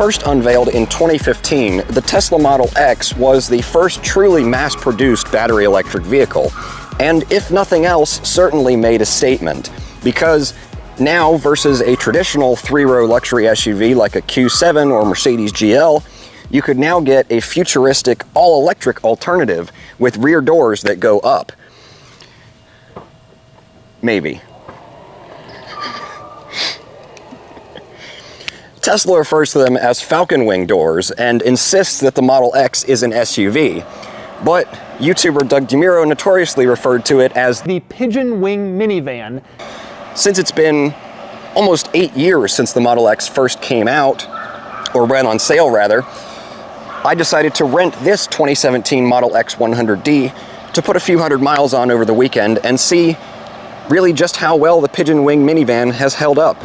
first unveiled in 2015, the Tesla Model X was the first truly mass-produced battery electric vehicle, and if nothing else, certainly made a statement, because now, versus a traditional three-row luxury SUV like a Q7 or Mercedes GL, you could now get a futuristic all-electric alternative with rear doors that go up. Maybe. Tesla refers to them as Falcon-Winged doors and insists that the Model X is an SUV, but YouTuber Doug DeMuro notoriously referred to it as the Pigeon-Winged minivan. Since it's been almost 8 years since the Model X first came out, or ran on sale rather, I decided to rent this 2017 Model X 100D to put a few hundred miles on over the weekend and see really just how well the Pigeon-Winged minivan has held up.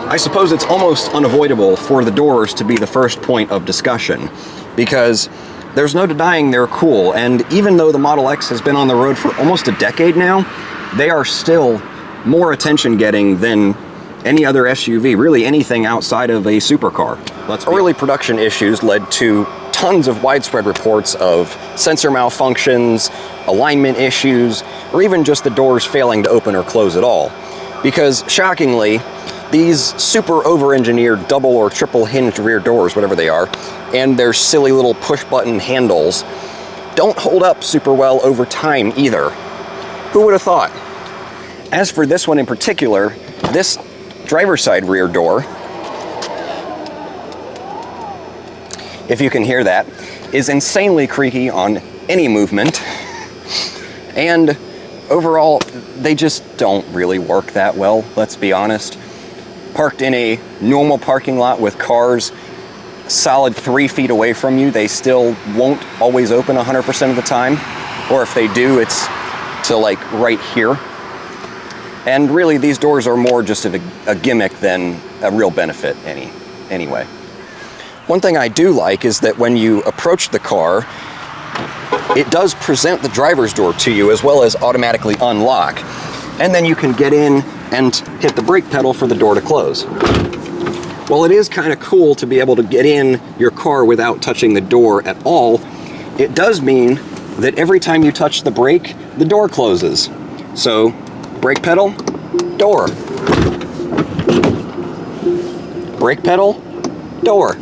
I suppose it's almost unavoidable for the doors to be the first point of discussion, because there's no denying they're cool, and even though the Model X has been on the road for almost a decade now, they are still more attention-getting than any other SUV, really anything outside of a supercar. Early production issues led to tons of widespread reports of sensor malfunctions, alignment issues, or even just the doors failing to open or close at all. Because, shockingly, these super over-engineered double or triple hinged rear doors, whatever they are, and their silly little push-button handles, don't hold up super well over time either. Who would have thought? As for this one in particular, this driver's side rear door, if you can hear that, is insanely creaky on any movement, and overall, they just don't really work that well, let's be honest. Parked in a normal parking lot with cars solid 3 feet away from you, they still won't always open 100% of the time, or if they do, it's to like right here. And really, these doors are more just of a gimmick than a real benefit anyway. One thing I do like is that when you approach the car, it does present the driver's door to you as well as automatically unlock. And then you can get in and hit the brake pedal for the door to close. While it is kind of cool to be able to get in your car without touching the door at all, it does mean that every time you touch the brake, the door closes. So, brake pedal, door. Brake pedal, door.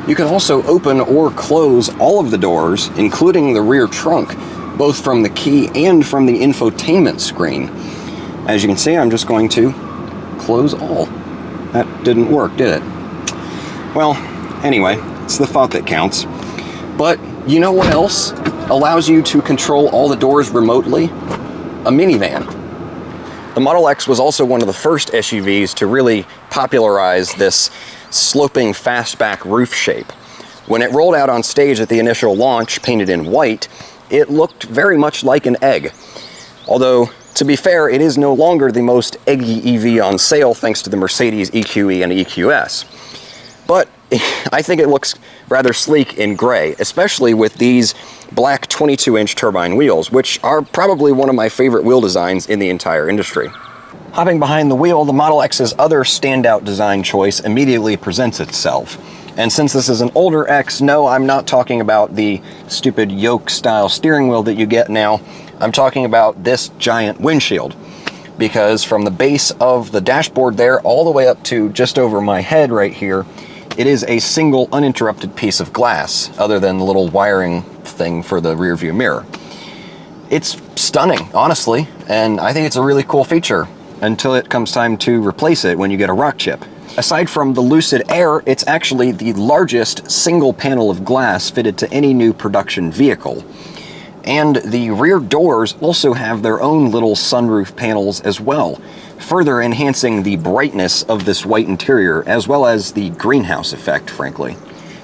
You can also open or close all of the doors, including the rear trunk, both from the key and from the infotainment screen. As you can see, I'm just going to close all. That didn't work, did it? Well, anyway, it's the thought that counts. But you know what else allows you to control all the doors remotely? A minivan. The Model X was also one of the first SUVs to really popularize this sloping fastback roof shape. When it rolled out on stage at the initial launch, painted in white, it looked very much like an egg. Although, to be fair, it is no longer the most eggy EV on sale thanks to the Mercedes EQE and EQS. But I think it looks rather sleek in gray, especially with these black 22-inch turbine wheels, which are probably one of my favorite wheel designs in the entire industry. Hopping behind the wheel, the Model X's other standout design choice immediately presents itself. And since this is an older X, no, I'm not talking about the stupid yoke-style steering wheel that you get now. I'm talking about this giant windshield. Because from the base of the dashboard there all the way up to just over my head right here, it is a single uninterrupted piece of glass, other than the little wiring thing for the rear view mirror. It's stunning, honestly, and I think it's a really cool feature, until it comes time to replace it when you get a rock chip. Aside from the Lucid Air, it's actually the largest single panel of glass fitted to any new production vehicle. And the rear doors also have their own little sunroof panels as well, further enhancing the brightness of this white interior, as well as the greenhouse effect, frankly.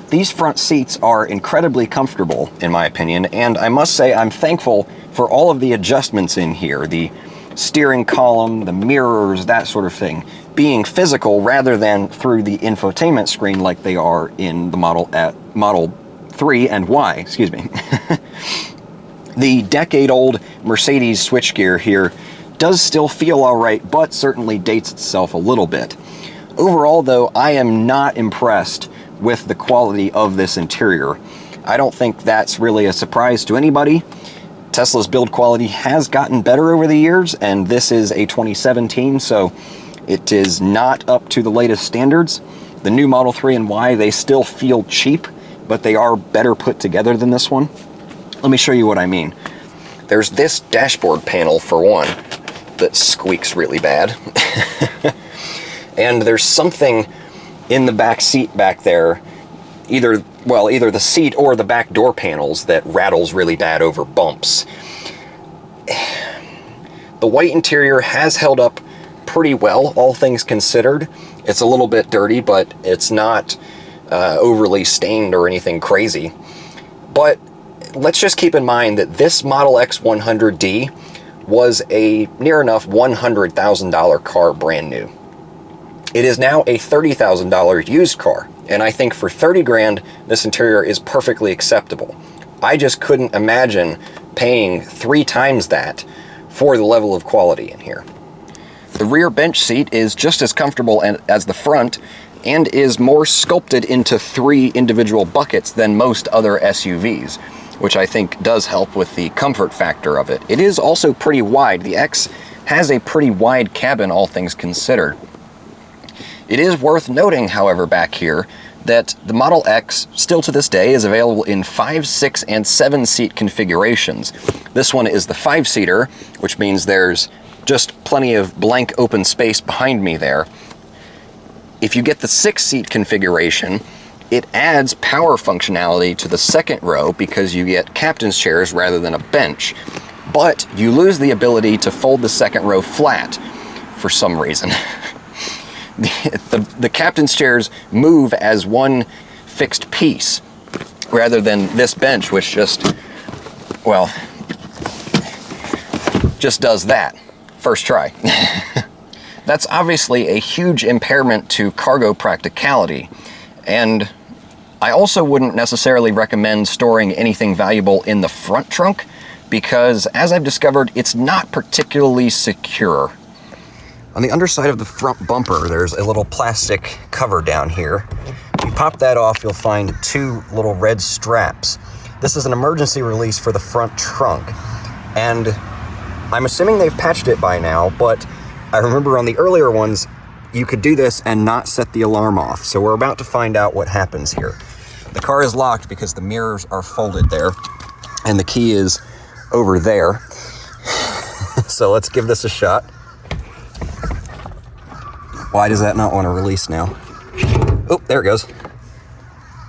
These front seats are incredibly comfortable, in my opinion, and I must say I'm thankful for all of the adjustments in here, the steering column, the mirrors, that sort of thing, being physical rather than through the infotainment screen like they are in the Model 3 and Y, excuse me. The decade-old Mercedes switchgear here does still feel all right, but certainly dates itself a little bit. Overall, though, I am not impressed with the quality of this interior. I don't think that's really a surprise to anybody. Tesla's build quality has gotten better over the years, and this is a 2017, so it is not up to the latest standards. The new Model 3 and Y, they still feel cheap, but they are better put together than this one. Let me show you what I mean. There's this dashboard panel, for one, that squeaks really bad. And there's something in the back seat back there, either the seat or the back door panels, that rattles really bad over bumps. The white interior has held up pretty well, all things considered. It's a little bit dirty, but it's not overly stained or anything crazy. But let's just keep in mind that this Model X 100D was a near enough $100,000 car brand new. It is now a $30,000 used car, and I think for 30 grand, this interior is perfectly acceptable. I just couldn't imagine paying 3 times that for the level of quality in here. The rear bench seat is just as comfortable as the front, and is more sculpted into 3 individual buckets than most other SUVs, which I think does help with the comfort factor of it. It is also pretty wide. The X has a pretty wide cabin, all things considered. It is worth noting, however, back here, that the Model X, still to this day, is available in 5, 6, and 7-seat configurations. This one is the 5-seater, which means there's just plenty of blank open space behind me there. If you get the 6-seat configuration, it adds power functionality to the second row because you get captain's chairs rather than a bench, but you lose the ability to fold the second row flat for some reason. The captain's chairs move as one fixed piece, rather than this bench, which just does that. First try. That's obviously a huge impairment to cargo practicality, and I also wouldn't necessarily recommend storing anything valuable in the front trunk, because, as I've discovered, it's not particularly secure. On the underside of the front bumper, there's a little plastic cover down here. If you pop that off, you'll find 2 little red straps. This is an emergency release for the front trunk, and I'm assuming they've patched it by now, but I remember on the earlier ones, you could do this and not set the alarm off, so we're about to find out what happens here. The car is locked because the mirrors are folded there, and the key is over there. So let's give this a shot. Why does that not want to release now? Oh, there it goes.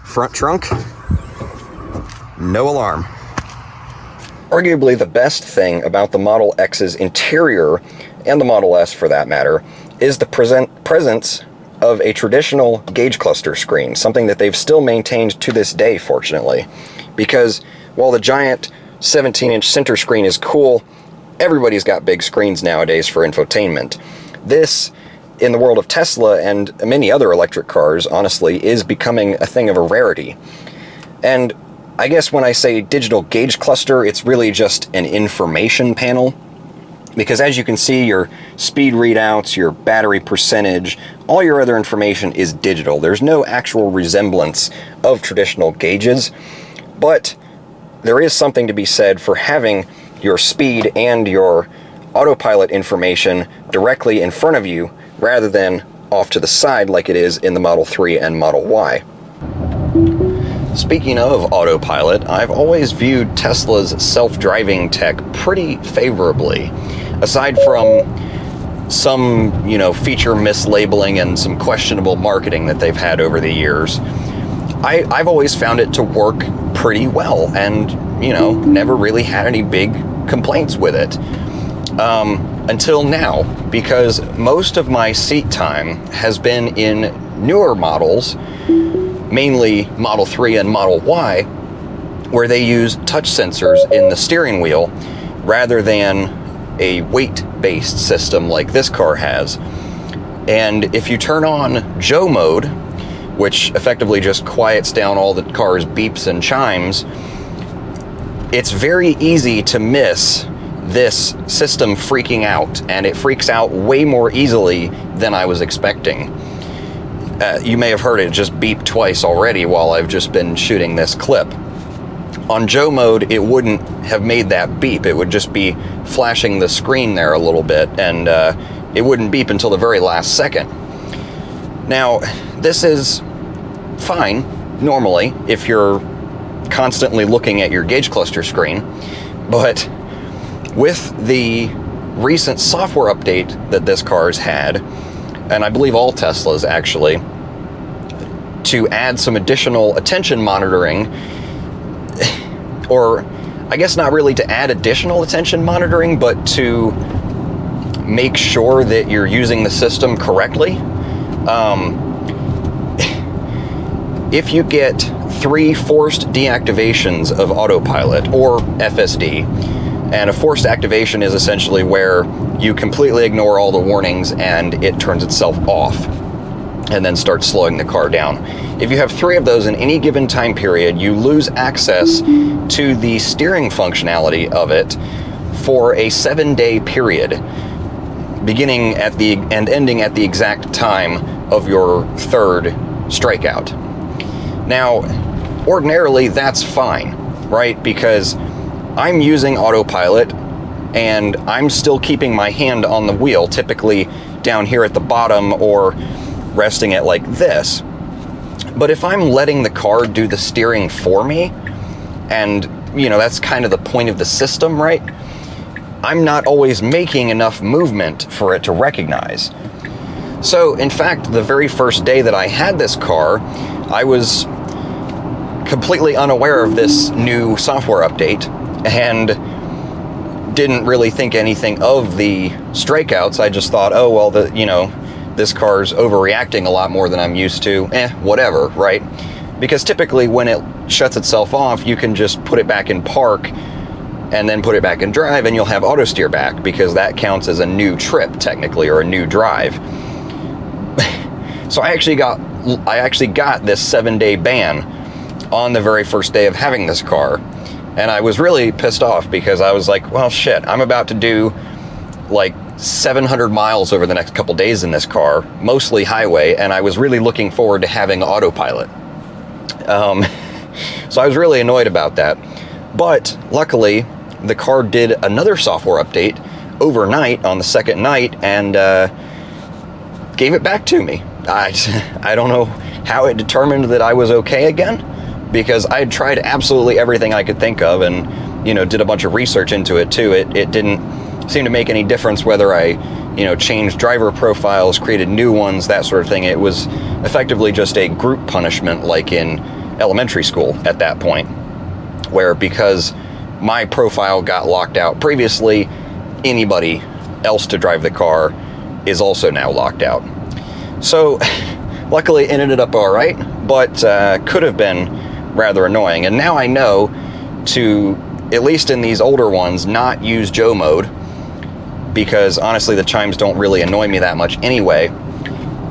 Front trunk, no alarm. Arguably the best thing about the Model X's interior, and the Model S for that matter, is the presence of a traditional gauge cluster screen, something that they've still maintained to this day, fortunately. Because while the giant 17-inch center screen is cool, everybody's got big screens nowadays for infotainment. This, in the world of Tesla and many other electric cars, honestly, is becoming a thing of a rarity. And I guess when I say digital gauge cluster, it's really just an information panel. Because as you can see, your speed readouts, your battery percentage, all your other information is digital. There's no actual resemblance of traditional gauges, but there is something to be said for having your speed and your autopilot information directly in front of you rather than off to the side like it is in the Model 3 and Model Y. Speaking of autopilot, I've always viewed Tesla's self-driving tech pretty favorably. Aside from some, feature mislabeling and some questionable marketing that they've had over the years, I've always found it to work pretty well and, never really had any big complaints with it. Until now, because most of my seat time has been in newer models, mainly Model 3 and Model Y, where they use touch sensors in the steering wheel rather than a weight-based system like this car has. And if you turn on Joe mode, which effectively just quiets down all the car's beeps and chimes, it's very easy to miss this system freaking out, and it freaks out way more easily than I was expecting. You may have heard it just beep twice already while I've just been shooting this clip. On Joe mode, it wouldn't have made that beep. It would just be flashing the screen there a little bit, and it wouldn't beep until the very last second. Now, this is fine, normally, if you're constantly looking at your gauge cluster screen, but with the recent software update that this car's had, and I believe all Teslas actually, to add some additional attention monitoring, or I guess not really to add additional attention monitoring, but to make sure that you're using the system correctly. If you get 3 forced deactivations of autopilot, or FSD, and a forced activation is essentially where you completely ignore all the warnings and it turns itself off and then starts slowing the car down. If you have 3 of those in any given time period, you lose access to the steering functionality of it for a 7-day period, beginning at the and ending at the exact time of your 3rd strikeout. Now, ordinarily that's fine, right? Because I'm using autopilot and I'm still keeping my hand on the wheel, typically down here at the bottom or resting it like this. But if I'm letting the car do the steering for me, and that's kind of the point of the system, right? I'm not always making enough movement for it to recognize. So in fact, the very first day that I had this car, I was completely unaware of this new software update and didn't really think anything of the strikeouts. I just thought, oh, well, this car's overreacting a lot more than I'm used to. Whatever, right? Because typically when it shuts itself off, you can just put it back in park and then put it back in drive and you'll have auto steer back, because that counts as a new trip technically, or a new drive. So I actually got this 7-day ban on the very first day of having this car. And I was really pissed off because I was like, well, shit, I'm about to do like 700 miles over the next couple days in this car, mostly highway, and I was really looking forward to having autopilot. So I was really annoyed about that. But luckily, the car did another software update overnight on the second night and gave it back to me. I don't know how it determined that I was okay again, because I had tried absolutely everything I could think of and, did a bunch of research into it too. It didn't seem to make any difference whether I, changed driver profiles, created new ones, that sort of thing. It was effectively just a group punishment like in elementary school at that point, where because my profile got locked out previously, anybody else to drive the car is also now locked out. So luckily it ended up all right, but could have been rather annoying. And now I know to, at least in these older ones, not use Joe mode, because honestly the chimes don't really annoy me that much anyway,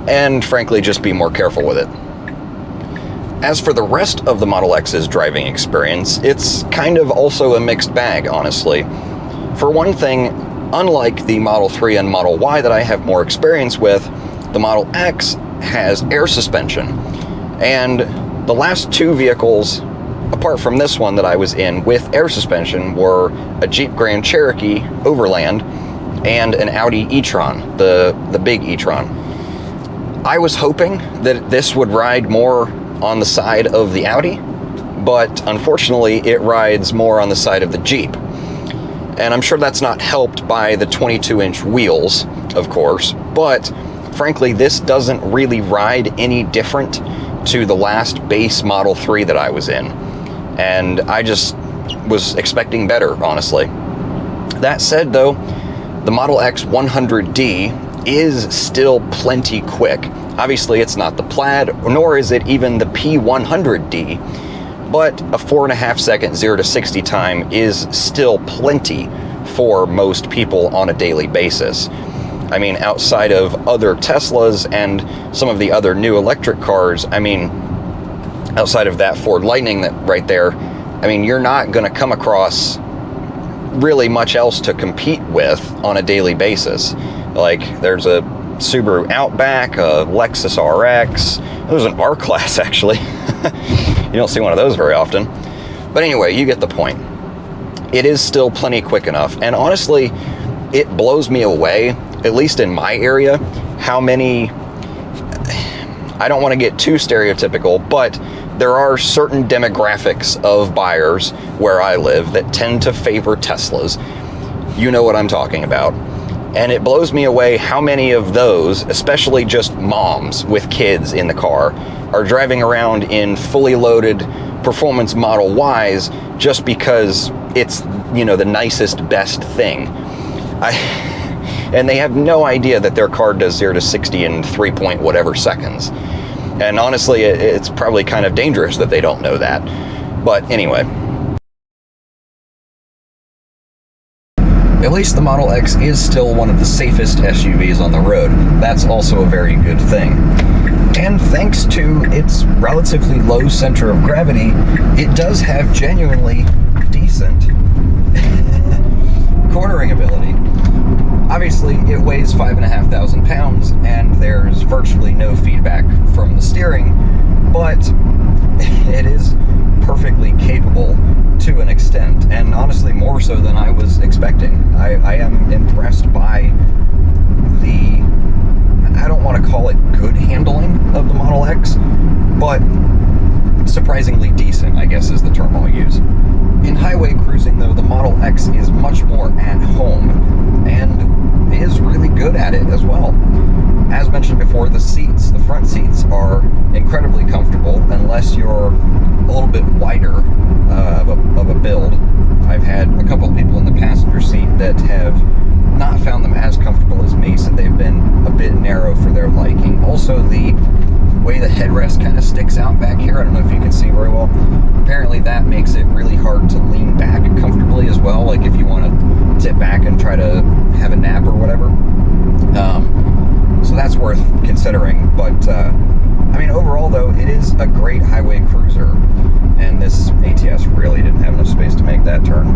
and frankly just be more careful with it. As for the rest of the Model X's driving experience, it's kind of also a mixed bag, honestly. For one thing, unlike the Model 3 and Model Y that I have more experience with, the Model X has air suspension. And the last 2 vehicles, apart from this one that I was in with air suspension, were a Jeep Grand Cherokee Overland and an Audi e-tron, the big e-tron. I was hoping that this would ride more on the side of the Audi, but unfortunately it rides more on the side of the Jeep. And I'm sure that's not helped by the 22-inch wheels, of course, but frankly this doesn't really ride any different to the last base Model 3 that I was in. And I just was expecting better, honestly. That said though, the Model X 100D is still plenty quick. Obviously it's not the Plaid, nor is it even the P100D, but a 4.5 second 0 to 60 time is still plenty for most people on a daily basis. I mean, outside of other Teslas and some of the other new electric cars, I mean, outside of that Ford Lightning that right there, I mean, you're not going to come across really much else to compete with on a daily basis. Like, there's a Subaru Outback, a Lexus RX, there's an R-Class actually. You don't see one of those very often. But anyway, you get the point. It is still plenty quick enough, and honestly, it blows me away, at least in my area, how many, I don't want to get too stereotypical, but there are certain demographics of buyers where I live that tend to favor Teslas. You know what I'm talking about. And it blows me away how many of those, especially just moms with kids in the car, are driving around in fully loaded performance Model Ys just because it's, you know, the nicest, best thing. And they have no idea that their car does 0 to 60 in 3 point whatever seconds. And honestly, it's probably kind of dangerous that they don't know that. But anyway. At least the Model X is still one of the safest SUVs on the road. That's also a very good thing. And thanks to its relatively low center of gravity, it does have genuinely decent cornering ability. Obviously, it weighs 5,500 pounds, and there's virtually no feedback from the steering, but it is perfectly capable to an extent, and honestly more so than I was expecting. I am impressed by the, I don't want to call it good handling of the Model X, but surprisingly decent, I guess is the term I'll use. In highway cruising though, the Model X is much more at home, and is really good at it as well. As mentioned before, the seats, the front seats, are incredibly comfortable unless you're a little bit wider of a build. I've had a couple of people in the passenger seat that have not found them as comfortable as me, so they've been a bit narrow for their liking. Also, the way the headrest kind of sticks out back here, I don't know if you can see very well, apparently that makes it really hard to lean back comfortably as well, like if you want to sit back and try to have a nap or whatever. So that's worth considering, but I mean, overall though, it is a great highway cruiser, and this ATS really didn't have enough space to make that turn.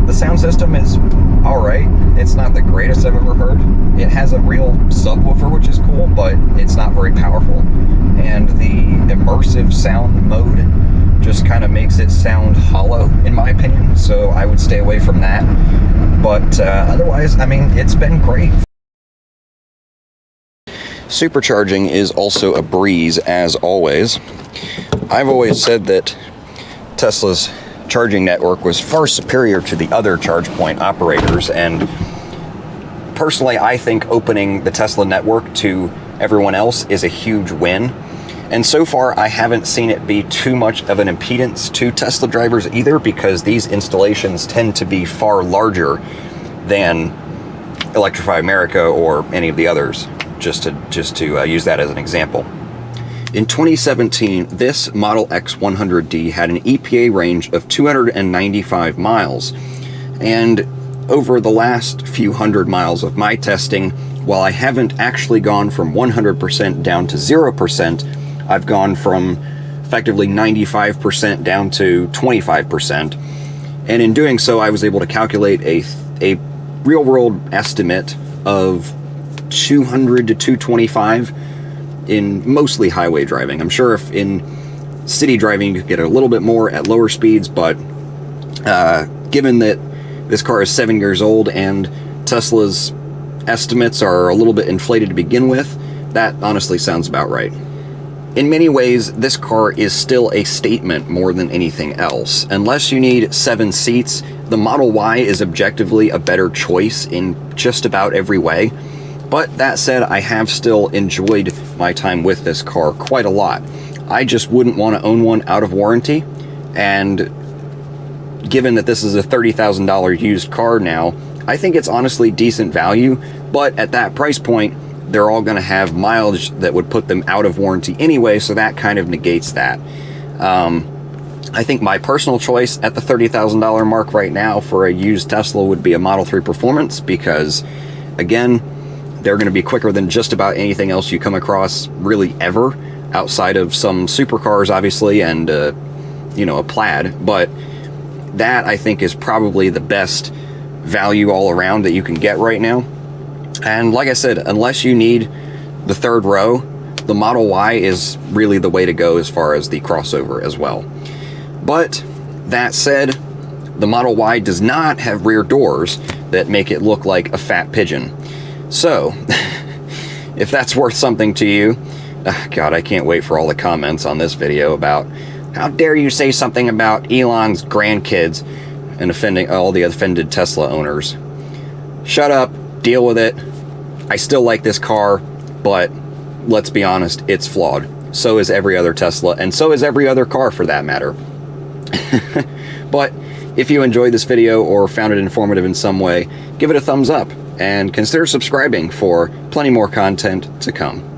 The sound system is alright. It's not the greatest I've ever heard. It has a real subwoofer, which is cool, but it's not very powerful. And the immersive sound mode just kind of makes it sound hollow, in my opinion, so I would stay away from that. But otherwise, I mean, it's been great. Supercharging is also a breeze, as always. I've always said that Tesla's charging network was far superior to the other charge point operators, and personally I think opening the Tesla network to everyone else is a huge win. And so far I haven't seen it be too much of an impedance to Tesla drivers either, because these installations tend to be far larger than Electrify America or any of the others, just to use that as an example. In 2017, this Model X 100D had an EPA range of 295 miles, and over the last few hundred miles of my testing, while I haven't actually gone from 100% down to 0%, I've gone from effectively 95% down to 25%, and in doing so I was able to calculate a real-world estimate of 200 to 225 in mostly highway driving. I'm sure if in city driving you could get a little bit more at lower speeds, but given that this car is 7 years old and Tesla's estimates are a little bit inflated to begin with, that honestly sounds about right. In many ways, this car is still a statement more than anything else. Unless you need 7 seats, the Model Y is objectively a better choice in just about every way. But that said, I have still enjoyed my time with this car quite a lot. I just wouldn't want to own one out of warranty, and given that this is a $30,000 used car now, I think it's honestly decent value, but at that price point, they're all going to have mileage that would put them out of warranty anyway, so that kind of negates that. I think my personal choice at the $30,000 mark right now for a used Tesla would be a Model 3 Performance, because, again, they're going to be quicker than just about anything else you come across really ever, outside of some supercars, obviously, and, you know, a Plaid. But that I think is probably the best value all around that you can get right now. And like I said, unless you need the third row, the Model Y is really the way to go as far as the crossover as well. But that said, the Model Y does not have rear doors that make it look like a fat pigeon. So, if that's worth something to you, God, I can't wait for all the comments on this video about how dare you say something about Elon's grandkids and offending all the offended Tesla owners. Shut up, deal with it. I still like this car, but let's be honest, it's flawed. So is every other Tesla, and so is every other car for that matter. But if you enjoyed this video or found it informative in some way, give it a thumbs up and consider subscribing for plenty more content to come.